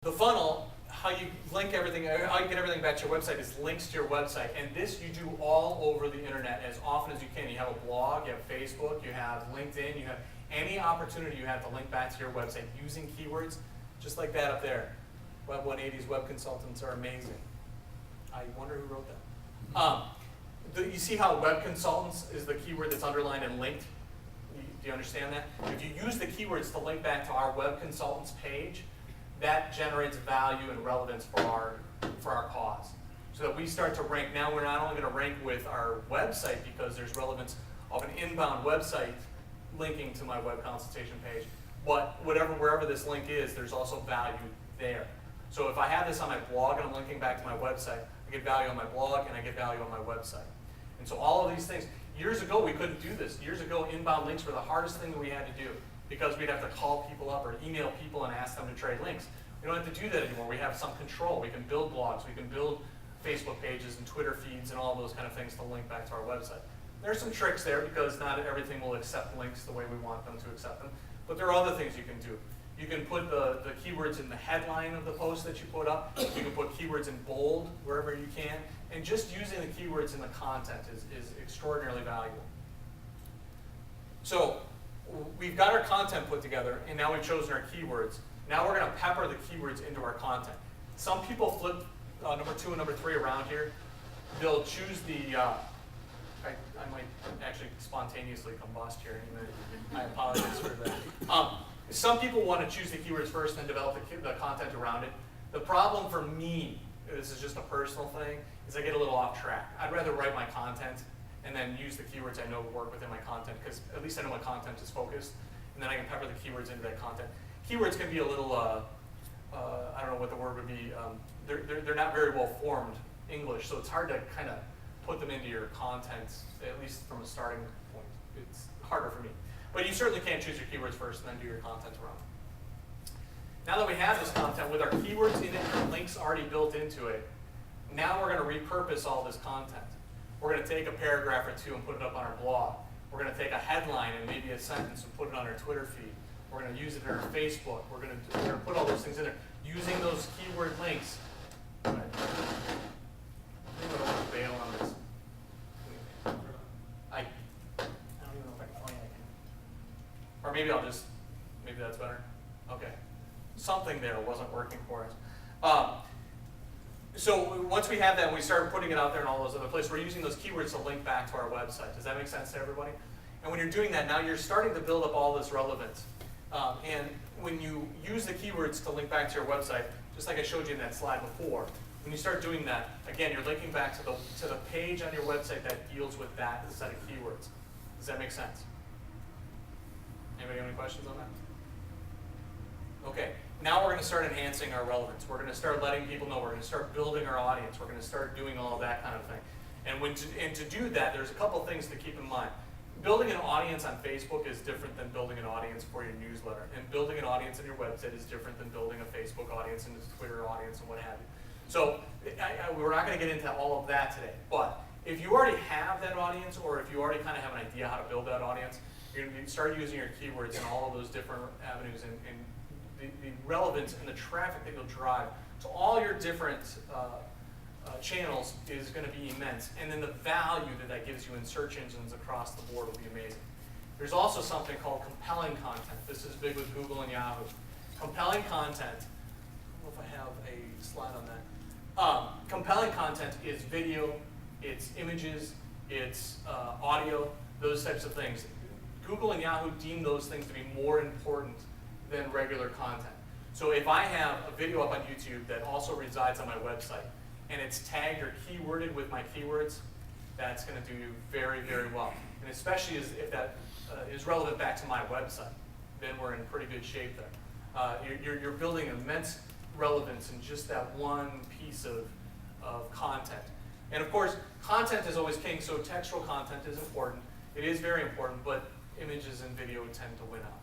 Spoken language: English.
The funnel, how you link everything, how you get everything back to your website is links to your website. And this you do all over the internet as often as you can. You have a blog, you have Facebook, you have LinkedIn, you have any opportunity you have to link back to your website using keywords, just like that up there. Web 180's web consultants are amazing. I wonder who wrote that. You see how web consultants is the keyword that's underlined and linked? Do you understand that? If you use the keywords to link back to our web consultants page, that generates value and relevance for our cause. So that we start to rank. Now we're not only going to rank with our website because there's relevance of an inbound website linking to my web consultation page, but wherever this link is, there's also value there. So if I have this on my blog and I'm linking back to my website, I get value on my blog and I get value on my website. And so all of these things, years ago we couldn't do this. Years ago inbound links were the hardest thing that we had to do because we'd have to call people up or email people and ask them to trade links. We don't have to do that anymore. We have some control. We can build blogs, we can build Facebook pages and Twitter feeds and all those kind of things to link back to our website. There's some tricks there because not everything will accept links the way we want them to accept them. But there are other things you can do. You can put the keywords in the headline of the post that you put up. You can put keywords in bold wherever you can. And just using the keywords in the content is extraordinarily valuable. So we've got our content put together, and now we've chosen our keywords. Now we're going to pepper the keywords into our content. Some people flip number 2 and number 3 around here. They'll choose the, I might actually spontaneously combust here in a minute. I apologize for that. Some people want to choose the keywords first and then develop the content around it. The problem for me, this is just a personal thing, is I get a little off track. I'd rather write my content and then use the keywords I know work within my content, because at least I know my content is focused, and then I can pepper the keywords into that content. Keywords can be a little, I don't know what the word would be, they're not very well formed English, so it's hard to kind of put them into your content, at least from a starting point. It's harder for me. But you certainly can choose your keywords first and then do your content around it. Now that we have this content with our keywords in it and links already built into it, now we're going to repurpose all this content. We're going to take a paragraph or 2 and put it up on our blog. We're going to take a headline and maybe a sentence and put it on our Twitter feed. We're going to use it in our Facebook. We're going to put all those things in there using those keyword links. Right. I think I want to bail on this. I don't even know if I can find it. Or maybe I'll just, maybe that's better. Okay. Something there wasn't working for us. So once we have that and we start putting it out there in all those other places, we're using those keywords to link back to our website. Does that make sense to everybody? And when you're doing that, now you're starting to build up all this relevance. And when you use the keywords to link back to your website, just like I showed you in that slide before, when you start doing that, again, you're linking back to the page on your website that deals with that set of keywords. Does that make sense? Anybody have any questions on that? Okay, now we're going to start enhancing our relevance. We're going to start letting people know. We're going to start building our audience. We're going to start doing all of that kind of thing. And to do that, there's a couple things to keep in mind. Building an audience on Facebook is different than building an audience for your newsletter. And building an audience on your website is different than building a Facebook audience and a Twitter audience and what have you. So we're not going to get into all of that today. But if you already have that audience, or if you already kind of have an idea how to build that audience, you're going to start using your keywords in all of those different avenues, and the relevance and the traffic that you'll drive to all your different channels is going to be immense. And then the value that gives you in search engines across the board will be amazing. There's also something called compelling content. This is big with Google and Yahoo. Compelling content, I don't know if I have a slide on that. Compelling content is video, it's images, it's audio, those types of things. Google and Yahoo deem those things to be more important than regular content. So if I have a video up on YouTube that also resides on my website, and it's tagged or keyworded with my keywords, that's going to do very, very well. And especially if that is relevant back to my website, then we're in pretty good shape there. You're building immense relevance in just that one piece of content. And of course, content is always king, so textual content is important. It is very important, but images and video tend to win out.